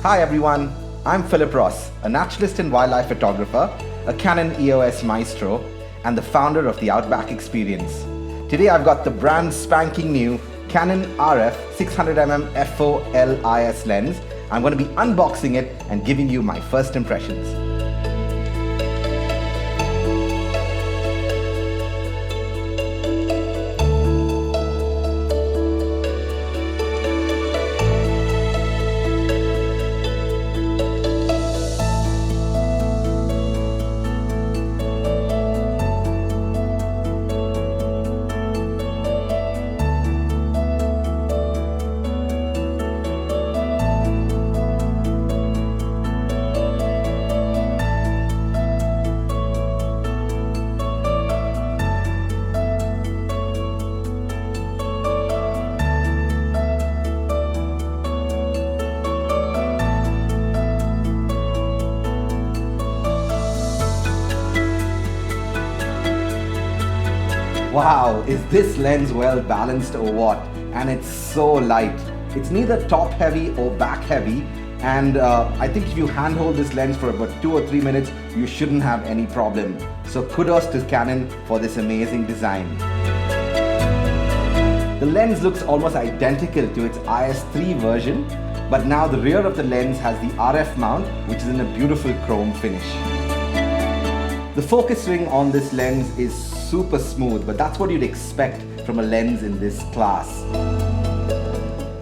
Hi everyone, I'm Phillip Ross, a naturalist and wildlife photographer, a Canon EOS Maestro, and the founder of the Outback Experience. Today I've got the brand spanking new Canon RF 600mm f4 LIS lens. I'm going to be unboxing it and giving you my first impressions. Wow, is this lens well balanced or what? And it's so light. It's neither top heavy or back heavy, and I think if you handhold this lens for about 2 or 3 minutes, you shouldn't have any problem. So kudos to Canon for this amazing design. The lens looks almost identical to its IS3 version, but now the rear of the lens has the RF mount, which is in a beautiful chrome finish. The focus ring on this lens is super smooth, but that's what you'd expect from a lens in this class.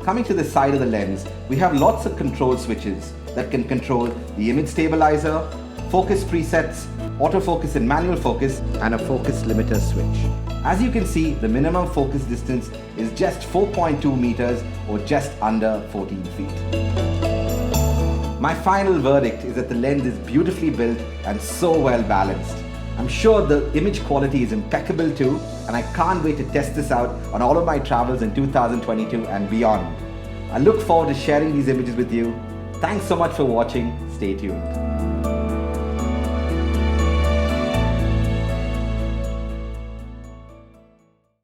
Coming to the side of the lens, we have lots of control switches that can control the image stabilizer, focus presets, autofocus and manual focus, and a focus limiter switch. As you can see, the minimum focus distance is just 4.2 meters or just under 14 feet. My final verdict is that the lens is beautifully built and so well balanced. I'm sure the image quality is impeccable too, and I can't wait to test this out on all of my travels in 2022 and beyond. I look forward to sharing these images with you. Thanks so much for watching. Stay tuned.